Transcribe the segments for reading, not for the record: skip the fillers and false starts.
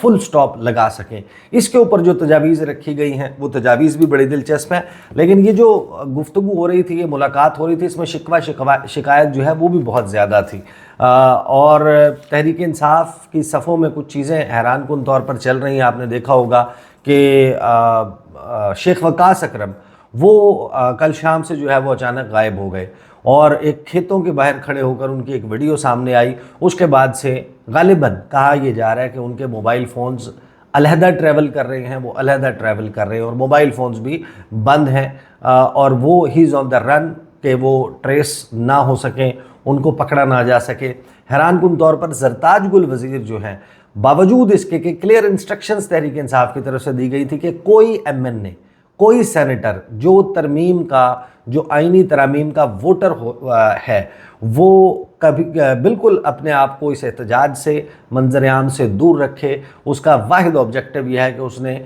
فل stop لگا سکیں۔ اس کے اوپر جو تجاویز رکھی گئی ہیں وہ تجاویز بھی بڑی دلچسپ ہیں، لیکن یہ جو گفتگو ہو رہی تھی، یہ ملاقات ہو رہی تھی، اس میں شکایت جو ہے وہ بھی بہت زیادہ تھی، اور تحریک انصاف کی صفوں میں کچھ چیزیں حیران کن طور پر چل رہی ہیں۔ آپ نے دیکھا ہوگا کہ شیخ وقاص اکرم وہ کل شام سے جو ہے وہ اچانک غائب ہو گئے، اور ایک کھیتوں کے باہر کھڑے ہو کر ان کی ایک ویڈیو سامنے آئی۔ اس کے بعد سے غالباً کہا یہ جا رہا ہے کہ ان کے موبائل فونز علیحدہ ٹریول کر رہے ہیں، وہ علیحدہ ٹریول کر رہے ہیں، اور موبائل فونز بھی بند ہیں، اور وہ ہیز آن دا رن، کہ وہ ٹریس نہ ہو سکیں، ان کو پکڑا نہ جا سکے۔ حیران کن طور پر زرتاج گل وزیر جو ہیں، باوجود اس کے کہ کلیئر انسٹرکشنز تحریک انصاف کی طرف سے دی گئی تھی کہ کوئی ایم این اے، کوئی سینیٹر جو ترمیم کا، جو آئینی ترامیم کا ووٹر ہے، وہ کبھی بالکل اپنے آپ کو اس احتجاج سے، منظر عام سے دور رکھے۔ اس کا واحد آبجیکٹیو یہ ہے کہ اس نے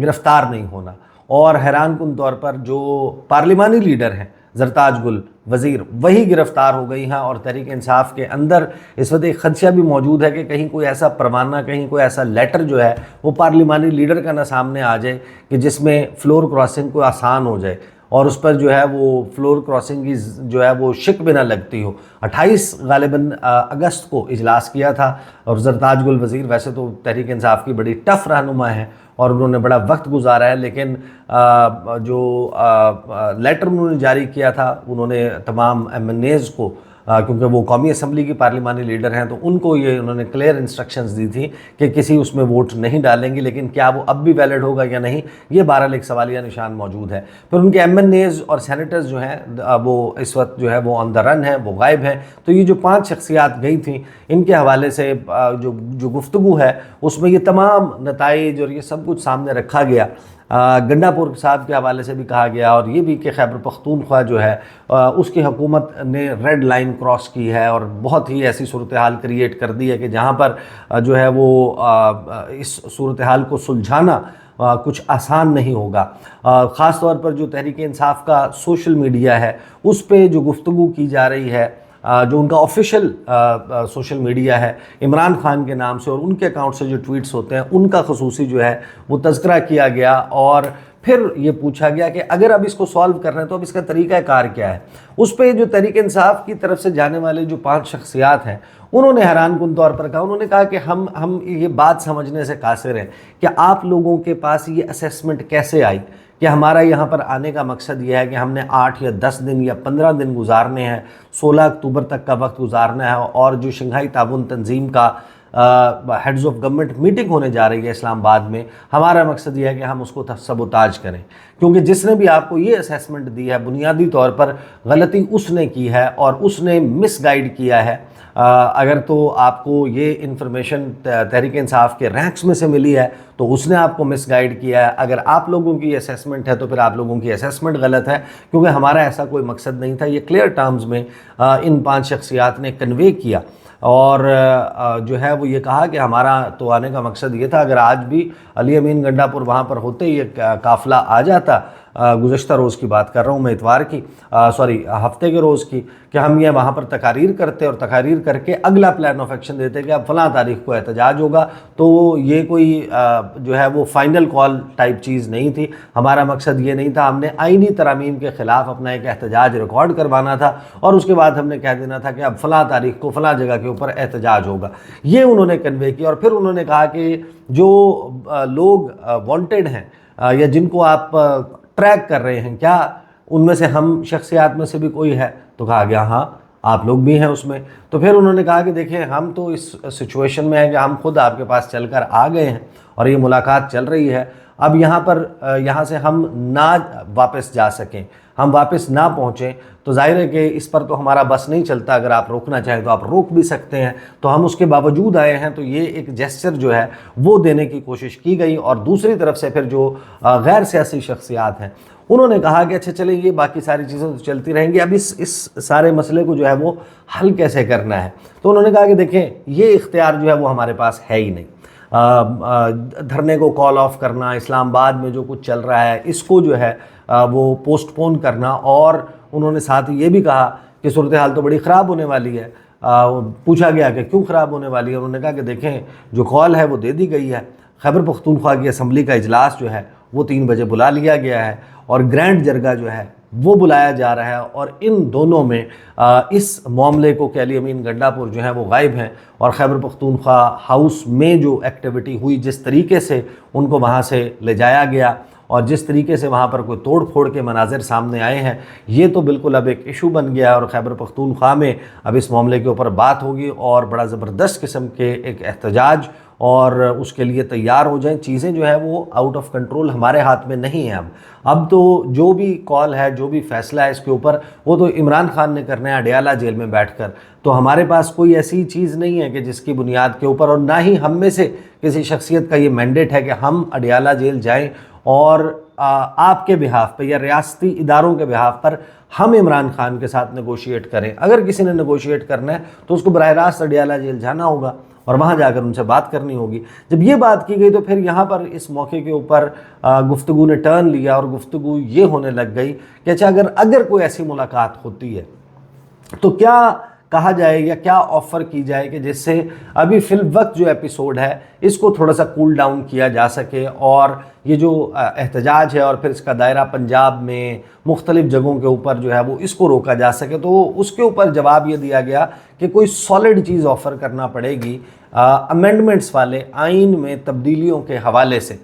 گرفتار نہیں ہونا۔ اور حیران کن طور پر جو پارلیمانی لیڈر ہیں زرتاج گل وزیر، وہی گرفتار ہو گئی ہیں، اور تحریک انصاف کے اندر اس وقت ایک خدشہ بھی موجود ہے کہ کہیں کوئی ایسا پروانہ، کہیں کوئی ایسا لیٹر جو ہے وہ پارلیمانی لیڈر کا نہ سامنے آ جائے کہ جس میں فلور کراسنگ کو آسان ہو جائے، اور اس پر جو ہے وہ فلور کراسنگ کی جو ہے وہ شک بھی نہ لگتی ہو۔ 28 غالباً اگست کو اجلاس کیا تھا، اور زرتاج گل وزیر ویسے تو تحریک انصاف کی بڑی ٹف رہنما ہے اور انہوں نے بڑا وقت گزارا ہے، لیکن جو لیٹر انہوں نے جاری کیا تھا، انہوں نے تمام ایم این ایز کو، کیونکہ وہ قومی اسمبلی کی پارلیمانی لیڈر ہیں، تو ان کو یہ انہوں نے کلیئر انسٹرکشنز دی تھی کہ کسی اس میں ووٹ نہیں ڈالیں گے، لیکن کیا وہ اب بھی ویلڈ ہوگا یا نہیں، یہ بہرحال ایک سوالیہ نشان موجود ہے۔ پھر ان کے ایم این ایز اور سینیٹرز جو ہیں وہ اس وقت جو ہے وہ آن دا رن ہیں، وہ غائب ہیں۔ تو یہ جو 5 شخصیات گئی تھیں، ان کے حوالے سے جو گفتگو ہے اس میں یہ تمام نتائج اور یہ سب کچھ سامنے رکھا گیا۔ گنڈا پور صاحب کے حوالے سے بھی کہا گیا، اور یہ بھی کہ خیبر پختونخوا جو ہے اس کی حکومت نے ریڈ لائن کراس کی ہے، اور بہت ہی ایسی صورتحال کریٹ کر دی ہے کہ جہاں پر جو ہے وہ اس صورتحال کو سلجھانا کچھ آسان نہیں ہوگا۔ خاص طور پر جو تحریک انصاف کا سوشل میڈیا ہے، اس پہ جو گفتگو کی جا رہی ہے، جو ان کا آفیشیل سوشل میڈیا ہے عمران خان کے نام سے، اور ان کے اکاؤنٹ سے جو ٹویٹس ہوتے ہیں ان کا خصوصی جو ہے وہ تذکرہ کیا گیا، اور پھر یہ پوچھا گیا کہ اگر اب اس کو سالو کر رہے ہیں تو اب اس کا طریقہ کار کیا ہے۔ اس پہ جو تحریک انصاف کی طرف سے جانے والے جو 5 شخصیات ہیں، انہوں نے حیران کن طور پر کہا، انہوں نے کہا کہ ہم یہ بات سمجھنے سے قاصر ہیں کہ آپ لوگوں کے پاس یہ اسیسمنٹ کیسے آئی کہ ہمارا یہاں پر آنے کا مقصد یہ ہے کہ ہم نے 8 یا 10 دن یا 15 دن گزارنے ہیں، 16 اکتوبر تک کا وقت گزارنا ہے، اور جو شنگھائی تعاون تنظیم کا ہیڈز آف گورنمنٹ میٹنگ ہونے جا رہی ہے اسلام آباد میں، ہمارا مقصد یہ ہے کہ ہم اس کو سبوتاج کریں، کیونکہ جس نے بھی آپ کو یہ اسیسمنٹ دی ہے بنیادی طور پر غلطی اس نے کی ہے، اور اس نے مس گائیڈ کیا ہے۔ اگر تو آپ کو یہ انفارمیشن تحریک انصاف کے رینکس میں سے ملی ہے تو اس نے آپ کو مس گائیڈ کیا ہے، اگر آپ لوگوں کی اسیسمنٹ ہے تو پھر آپ لوگوں کی اسیسمنٹ غلط ہے، کیونکہ ہمارا ایسا کوئی مقصد نہیں تھا۔ یہ کلیئر ٹرمز میں ان 5 شخصیات نے کنوے کیا، اور جو ہے وہ یہ کہا کہ ہمارا تو آنے کا مقصد یہ تھا، اگر آج بھی علی امین گنڈا پور وہاں پر ہوتے یہ قافلہ آ جاتا، گزشتہ روز کی بات کر رہا ہوں میں، اتوار کی، ہفتے کے روز کی، کہ ہم یہ وہاں پر تقاریر کرتے اور تقاریر کر کے اگلا پلان آف ایکشن دیتے کہ اب فلاں تاریخ کو احتجاج ہوگا، تو یہ کوئی جو ہے وہ فائنل کال ٹائپ چیز نہیں تھی۔ ہمارا مقصد یہ نہیں تھا، ہم نے آئینی ترامیم کے خلاف اپنا ایک احتجاج ریکارڈ کروانا تھا، اور اس کے بعد ہم نے کہہ دینا تھا کہ اب فلاں تاریخ کو فلاں جگہ کے اوپر احتجاج ہوگا۔ یہ انہوں نے کنوے کیا، اور پھر انہوں نے کہا کہ جو لوگ وانٹڈ ہیں یا جن کو آپ ٹریک کر رہے ہیں، کیا ان میں سے ہم شخصیات میں سے بھی کوئی ہے؟ تو کہا گیا ہاں آپ لوگ بھی ہیں اس میں۔ تو پھر انہوں نے کہا کہ دیکھیں ہم تو اس سچویشن میں ہیں کہ ہم خود آپ کے پاس چل کر آ گئے ہیں، اور یہ ملاقات چل رہی ہے، اب یہاں سے ہم نہ واپس جا سکیں، ہم واپس نہ پہنچیں تو ظاہر ہے کہ اس پر تو ہمارا بس نہیں چلتا، اگر آپ روکنا چاہیں تو آپ روک بھی سکتے ہیں، تو ہم اس کے باوجود آئے ہیں۔ تو یہ ایک جیسچر جو ہے وہ دینے کی کوشش کی گئی، اور دوسری طرف سے پھر جو غیر سیاسی شخصیات ہیں انہوں نے کہا کہ اچھا چلیں یہ باقی ساری چیزیں تو چلتی رہیں گی، اب اس سارے مسئلے کو جو ہے وہ حل کیسے کرنا ہے۔ تو انہوں نے کہا کہ دیکھیں یہ اختیار جو ہے وہ ہمارے پاس ہے ہی نہیں، دھرنے کو کال آف کرنا، اسلام آباد میں جو کچھ چل رہا ہے اس کو جو ہے وہ پوسٹ پون کرنا، اور انہوں نے ساتھ یہ بھی کہا کہ صورتحال تو بڑی خراب ہونے والی ہے، پوچھا گیا کہ کیوں خراب ہونے والی ہے، انہوں نے کہا کہ دیکھیں جو کال ہے وہ دے دی گئی ہے، خیبر پختونخوا کی اسمبلی کا اجلاس جو ہے وہ 3 بجے بلا لیا گیا ہے اور گرینڈ جرگہ جو ہے وہ بلایا جا رہا ہے، اور ان دونوں میں اس معاملے کو کہ علی امین گنڈا پور جو ہیں وہ غائب ہیں، اور خیبر پختونخوا ہاؤس میں جو ایکٹیویٹی ہوئی، جس طریقے سے ان کو وہاں سے لے جایا گیا اور جس طریقے سے وہاں پر کوئی توڑ پھوڑ کے مناظر سامنے آئے ہیں، یہ تو بالکل اب ایک ایشو بن گیا ہے، اور خیبر پختونخوا میں اب اس معاملے کے اوپر بات ہوگی اور بڑا زبردست قسم کے ایک احتجاج، اور اس کے لیے تیار ہو جائیں۔ چیزیں جو ہے وہ آؤٹ آف کنٹرول ہمارے ہاتھ میں نہیں ہیں۔ اب تو جو بھی کال ہے، جو بھی فیصلہ ہے اس کے اوپر، وہ تو عمران خان نے کرنا ہے اڈیالہ جیل میں بیٹھ کر، تو ہمارے پاس کوئی ایسی چیز نہیں ہے کہ جس کی بنیاد کے اوپر، اور نہ ہی ہم میں سے کسی شخصیت کا یہ مینڈیٹ ہے کہ ہم اڈیالہ جیل جائیں اور آپ کے بہاف پہ یا ریاستی اداروں کے بہاف پر ہم عمران خان کے ساتھ نیگوشیٹ کریں۔ اگر کسی نے نیگوشیٹ کرنا ہے تو اس کو براہ راست اڈیالہ جیل جانا ہوگا اور وہاں جا کر ان سے بات کرنی ہوگی۔ جب یہ بات کی گئی تو پھر یہاں پر اس موقع کے اوپر گفتگو نے ٹرن لیا، اور گفتگو یہ ہونے لگ گئی کہ اچھا اگر کوئی ایسی ملاقات ہوتی ہے تو کیا کہا جائے یا کیا آفر کی جائے کہ جس سے ابھی فی الوقت جو ایپیسوڈ ہے اس کو تھوڑا سا کول ڈاؤن کیا جا سکے، اور یہ جو احتجاج ہے اور پھر اس کا دائرہ پنجاب میں مختلف جگہوں کے اوپر جو ہے وہ اس کو روکا جا سکے۔ تو اس کے اوپر جواب یہ دیا گیا کہ کوئی سالڈ چیز آفر کرنا پڑے گی امینڈمنٹس والے آئین میں تبدیلیوں کے حوالے سے،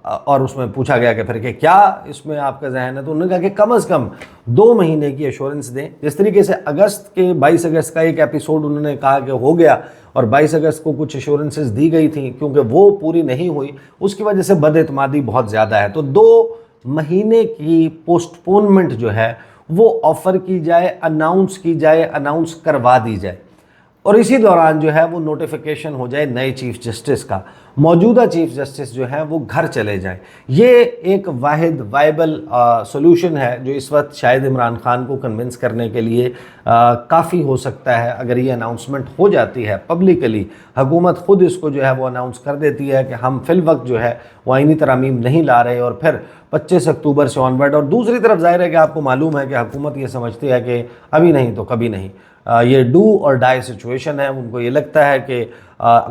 اور اس میں پوچھا گیا کہ پھر کہ کیا اس میں آپ کا ذہن ہے، تو انہوں نے کہا کہ کم از کم 2 مہینے کی ایشورنس دیں۔ جس طریقے سے 22 اگست کا ایک ایپیسوڈ انہوں نے کہا کہ ہو گیا، اور 22 اگست کو کچھ ایشورنسز دی گئی تھیں کیونکہ وہ پوری نہیں ہوئی، اس کی وجہ سے بد اعتمادی بہت زیادہ ہے، تو 2 مہینے کی پوسٹ پونمنٹ جو ہے وہ آفر کی جائے، اناؤنس کی جائے، اناؤنس کروا دی جائے، اور اسی دوران جو ہے وہ نوٹیفیکیشن ہو جائے نئے چیف جسٹس کا، موجودہ چیف جسٹس جو ہیں وہ گھر چلے جائیں۔ یہ ایک واحد وائبل سولوشن ہے جو اس وقت شاید عمران خان کو کنونس کرنے کے لیے کافی ہو سکتا ہے۔ اگر یہ اناؤنسمنٹ ہو جاتی ہے پبلکلی، حکومت خود اس کو جو ہے وہ اناؤنس کر دیتی ہے کہ ہم فی الوقت جو ہے وہ آئینی ترامیم نہیں لا رہے، اور پھر 25 اکتوبر سے آنورڈ، اور دوسری طرف ظاہر ہے کہ آپ کو معلوم ہے کہ حکومت یہ سمجھتی ہے کہ ابھی نہیں تو کبھی نہیں، یہ ڈو اور ڈائی سچویشن ہے۔ ان کو یہ لگتا ہے کہ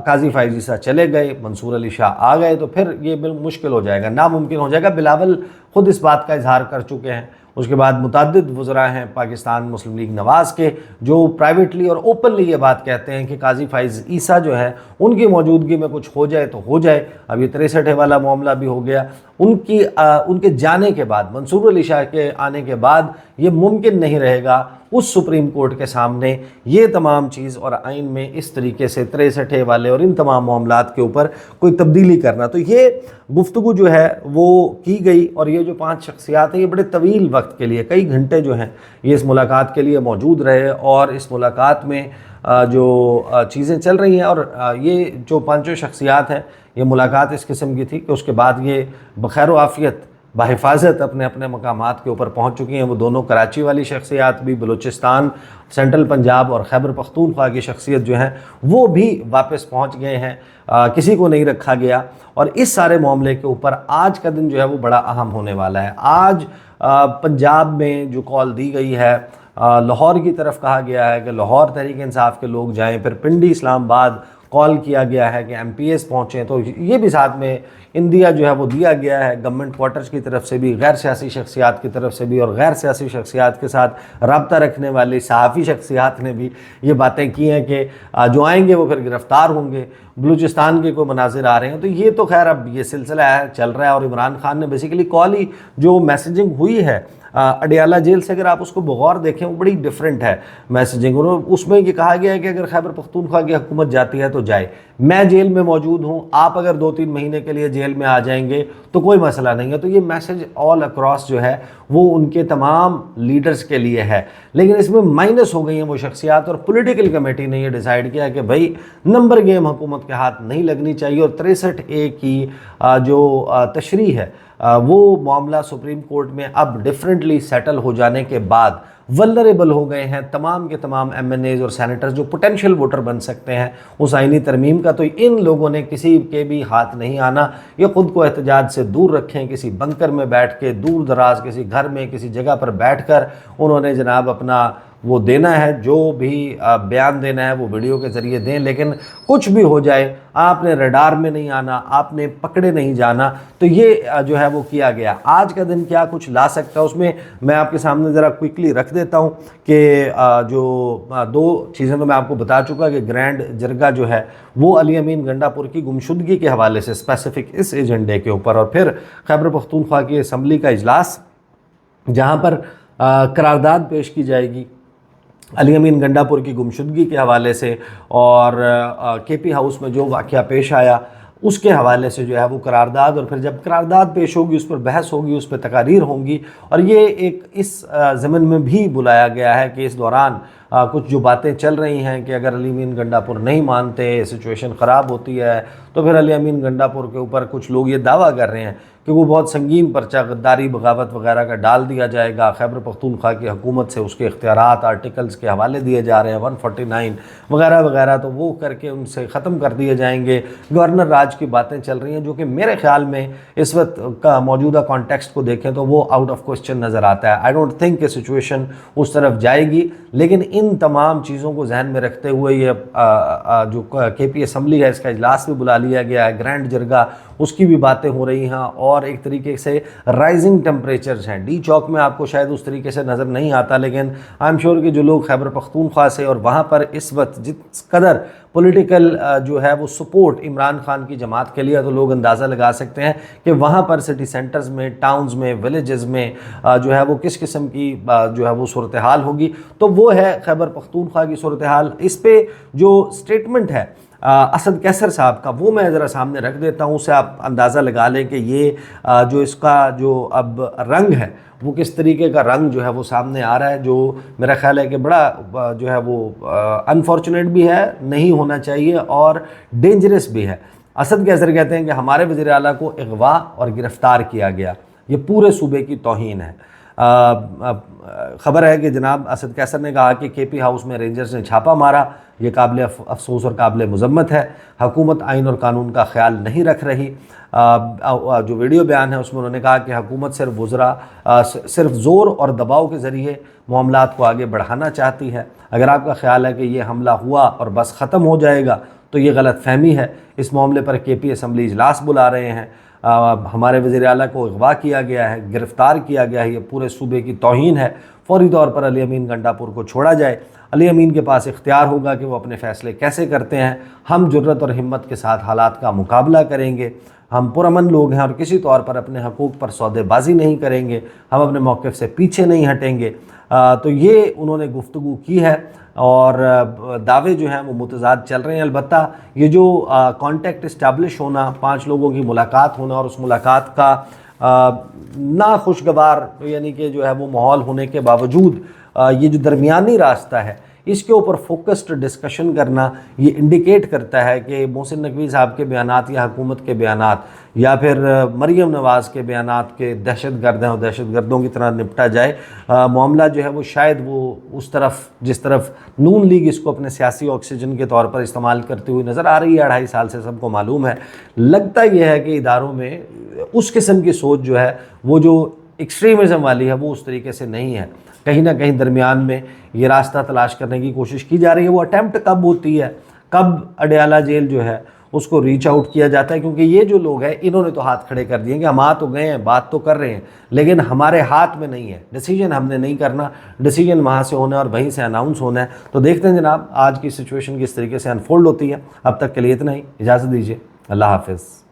قاضی فائز عیسیٰ چلے گئے، منصور علی شاہ آ گئے تو پھر یہ مشکل ہو جائے گا، ناممکن ہو جائے گا۔ بلاول خود اس بات کا اظہار کر چکے ہیں۔ اس کے بعد متعدد وزراء ہیں پاکستان مسلم لیگ نواز کے جو پرائیویٹلی اور اوپنلی یہ بات کہتے ہیں کہ قاضی فائز عیسیٰ جو ہے ان کی موجودگی میں کچھ ہو جائے تو ہو جائے۔ اب یہ 63 والا معاملہ بھی ہو گیا، ان کے جانے کے بعد، منصور علی شاہ کے آنے کے بعد یہ ممکن نہیں رہے گا اس سپریم کورٹ کے سامنے یہ تمام چیز اور آئین میں اس طریقے سے 63 والے اور ان تمام معاملات کے اوپر کوئی تبدیلی کرنا۔ تو یہ گفتگو جو ہے وہ کی گئی، اور یہ جو 5 شخصیات ہیں یہ بڑے طویل وقت کے لیے، کئی گھنٹے جو ہیں یہ اس ملاقات کے لیے موجود رہے، اور اس ملاقات میں جو چیزیں چل رہی ہیں، اور یہ جو 5 شخصیات ہیں یہ ملاقات اس قسم کی تھی کہ اس کے بعد یہ بخیر و عافیت بحفاظت اپنے اپنے مقامات کے اوپر پہنچ چکی ہیں۔ وہ دونوں کراچی والی شخصیات بھی، بلوچستان، سینٹرل پنجاب اور خیبر پختونخوا کی شخصیت جو ہیں وہ بھی واپس پہنچ گئے ہیں، کسی کو نہیں رکھا گیا۔ اور اس سارے معاملے کے اوپر آج کا دن جو ہے وہ بڑا اہم ہونے والا ہے۔ آج پنجاب میں جو کال دی گئی ہے، لاہور کی طرف کہا گیا ہے کہ لاہور تحریک انصاف کے لوگ جائیں، پھر پنڈی، اسلام آباد کال کیا گیا ہے کہ MPs پہنچیں، تو یہ بھی ساتھ میں اندیا جو ہے وہ دیا گیا ہے گورنمنٹ کوارٹرز کی طرف سے بھی، غیر سیاسی شخصیات کی طرف سے بھی، اور غیر سیاسی شخصیات کے ساتھ رابطہ رکھنے والی صحافی شخصیات نے بھی یہ باتیں کی ہیں کہ جو آئیں گے وہ پھر گرفتار ہوں گے۔ بلوچستان کے کوئی مناظر آ رہے ہیں، تو یہ تو خیر اب یہ سلسلہ ہے چل رہا ہے، اور عمران خان نے بیسیکلی کال ہی جو میسیجنگ ہوئی ہے اڈیالہ جیل سے، اگر آپ اس کو بغور دیکھیں وہ بڑی ڈیفرنٹ ہے میسیجنگ۔ اس میں یہ کہا گیا ہے کہ اگر خیبر پختونخوا کی حکومت جاتی ہے تو جائے، میں جیل میں موجود ہوں، آپ اگر 2-3 مہینے کے لیے جیل میں آ جائیں گے تو کوئی مسئلہ نہیں ہے۔ تو یہ میسیج آل اکراس جو ہے وہ ان کے تمام لیڈرز کے لیے ہے، لیکن اس میں مائنس ہو گئی ہیں وہ شخصیات، اور پولیٹیکل کمیٹی نے یہ ڈیسائیڈ کیا کہ بھائی نمبر گیم حکومت کے ہاتھ نہیں لگنی چاہیے، اور 63A کی جو تشریح ہے وہ معاملہ سپریم کورٹ میں اب ڈیفرنٹلی سیٹل ہو جانے کے بعد ولنریبل ہو گئے ہیں تمام کے تمام MNAs اور سینیٹرز جو پوٹینشیل ووٹر بن سکتے ہیں اس آئینی ترمیم کا۔ تو ان لوگوں نے کسی کے بھی ہاتھ نہیں آنا، یہ خود کو احتجاج سے دور رکھیں، کسی بنکر میں بیٹھ کے، دور دراز کسی گھر میں کسی جگہ پر بیٹھ کر انہوں نے جناب اپنا وہ دینا ہے، جو بھی بیان دینا ہے وہ ویڈیو کے ذریعے دیں، لیکن کچھ بھی ہو جائے آپ نے ریڈار میں نہیں آنا، آپ نے پکڑے نہیں جانا۔ تو یہ جو ہے وہ کیا گیا۔ آج کا دن کیا کچھ لا سکتا ہے، اس میں میں آپ کے سامنے ذرا کوئکلی رکھ دیتا ہوں کہ جو دو چیزیں تو میں آپ کو بتا چکا کہ گرینڈ جرگہ جو ہے وہ علی امین گنڈا پور کی گمشدگی کے حوالے سے اسپیسیفک اس ایجنڈے کے اوپر، اور پھر خیبر پختونخوا کی اسمبلی کا اجلاس جہاں پر قرارداد پیش کی جائے گی علی امین گنڈا پور کی گمشدگی کے حوالے سے، اور کے پی ہاؤس میں جو واقعہ پیش آیا اس کے حوالے سے جو ہے وہ قرارداد، اور پھر جب قرارداد پیش ہوگی اس پر بحث ہوگی، اس پہ تقاریر ہوں گی، اور یہ ایک اس ضمن میں بھی بلایا گیا ہے کہ اس دوران کچھ جو باتیں چل رہی ہیں کہ اگر علی امین گنڈا پور نہیں مانتے، سچویشن خراب ہوتی ہے، تو پھر علی امین گنڈا پور کے اوپر کچھ لوگ یہ دعویٰ کر رہے ہیں کہ وہ بہت سنگین پرچہ غداری بغاوت وغیرہ کا ڈال دیا جائے گا، خیبر پختونخوا کی حکومت سے اس کے اختیارات آرٹیکلز کے حوالے دیے جا رہے ہیں 149 وغیرہ وغیرہ، تو وہ کر کے ان سے ختم کر دیے جائیں گے۔ گورنر راج کی باتیں چل رہی ہیں جو کہ میرے خیال میں اس وقت کا موجودہ کانٹیکسٹ کو دیکھیں تو وہ آؤٹ آف کوسچن نظر آتا ہے۔ آئی ڈونٹ تھنک کہ سچویشن اس طرف جائے گی، لیکن ان تمام چیزوں کو ذہن میں رکھتے ہوئے یہ جو کے پی اسمبلی ہے اس کا اجلاس بھی بلا لیا گیا ہے، گرینڈ جرگہ اس کی بھی باتیں ہو رہی ہیں، اور ایک طریقے سے رائزنگ ٹیمپریچرز ہیں۔ ڈی چوک میں آپ کو شاید اس طریقے سے نظر نہیں آتا، لیکن آئی ایم شیور کہ جو لوگ خیبر پختونخوا سے اور وہاں پر اس وقت جس قدر پولیٹیکل جو ہے وہ سپورٹ عمران خان کی جماعت کے لیے، تو لوگ اندازہ لگا سکتے ہیں کہ وہاں پر سٹی سینٹرز میں، ٹاؤنز میں، ولیجز میں جو ہے وہ کس قسم کی جو ہے وہ صورتحال ہوگی۔ تو وہ ہے خیبر پختونخوا کی صورتحال۔ اس پہ جو سٹیٹمنٹ ہے اسد کیسر صاحب کا، وہ میں ذرا سامنے رکھ دیتا ہوں، اس سے آپ اندازہ لگا لیں کہ یہ جو اس کا جو اب رنگ ہے وہ کس طریقے کا رنگ جو ہے وہ سامنے آ رہا ہے، جو میرا خیال ہے کہ بڑا جو ہے وہ انفارچونیٹ بھی ہے، نہیں ہونا چاہیے، اور ڈینجرس بھی ہے۔ اسد کیسر کہتے ہیں کہ ہمارے وزیر اعلیٰ کو اغوا اور گرفتار کیا گیا، یہ پورے صوبے کی توہین ہے۔ خبر ہے کہ جناب اسد کیسر نے کہا کہ کے پی ہاؤس میں رینجرز نے چھاپہ مارا، یہ قابل افسوس اور قابل مذمت ہے، حکومت آئین اور قانون کا خیال نہیں رکھ رہی۔ جو ویڈیو بیان ہے اس میں انہوں نے کہا کہ حکومت صرف زور اور دباؤ کے ذریعے معاملات کو آگے بڑھانا چاہتی ہے۔ اگر آپ کا خیال ہے کہ یہ حملہ ہوا اور بس ختم ہو جائے گا تو یہ غلط فہمی ہے۔ اس معاملے پر کے پی اسمبلی اجلاس بلا رہے ہیں، ہمارے وزیر اعلیٰ کو اغوا کیا گیا ہے، گرفتار کیا گیا ہے، یہ پورے صوبے کی توہین ہے، فوری طور پر علی امین گنڈا پور کو چھوڑا جائے۔ علی امین کے پاس اختیار ہوگا کہ وہ اپنے فیصلے کیسے کرتے ہیں، ہم جرت اور ہمت کے ساتھ حالات کا مقابلہ کریں گے، ہم پرامن لوگ ہیں اور کسی طور پر اپنے حقوق پر سودے بازی نہیں کریں گے، ہم اپنے موقف سے پیچھے نہیں ہٹیں گے۔ تو یہ انہوں نے گفتگو کی ہے، اور دعوے جو ہیں وہ متضاد چل رہے ہیں۔ البتہ یہ جو کانٹیکٹ اسٹیبلش ہونا، 5 لوگوں کی ملاقات ہونا، اور اس ملاقات کا ناخوشگوار یعنی کہ جو ہے وہ ماحول ہونے کے باوجود یہ جو درمیانی راستہ ہے اس کے اوپر فوکسڈ ڈسکشن کرنا، یہ انڈیکیٹ کرتا ہے کہ محسن نقوی صاحب کے بیانات یا حکومت کے بیانات یا پھر مریم نواز کے بیانات کے دہشت گرد ہیں اور دہشت گردوں کی طرح نپٹا جائے۔ معاملہ جو ہے وہ شاید وہ اس طرف جس طرف نون لیگ اس کو اپنے سیاسی آکسیجن کے طور پر استعمال کرتے ہوئی نظر آ رہی ہے 2.5 سال سے، سب کو معلوم ہے۔ لگتا یہ ہے کہ اداروں میں اس قسم کی سوچ جو ہے وہ جو ایکسٹریمزم والی ہے وہ اس طریقے سے نہیں ہے، کہیں نہ کہیں درمیان میں یہ راستہ تلاش کرنے کی کوشش کی جا رہی ہے۔ وہ اٹیمپٹ کب ہوتی ہے، کب اڈیالہ جیل جو ہے اس کو ریچ آؤٹ کیا جاتا ہے، کیونکہ یہ جو لوگ ہیں انہوں نے تو ہاتھ کھڑے کر دیے کہ ہم آ تو گئے ہیں، بات تو کر رہے ہیں، لیکن ہمارے ہاتھ میں نہیں ہے، ڈیسیجن ہم نے نہیں کرنا، ڈیسیجن وہاں سے ہونا ہے اور وہیں سے اناؤنس ہونا ہے۔ تو دیکھتے ہیں جناب آج کی سچویشن کس طریقے سے انفولڈ ہوتی ہے۔ اب تک کے لیے اتنا ہی، اجازت دیجیے، اللہ حافظ۔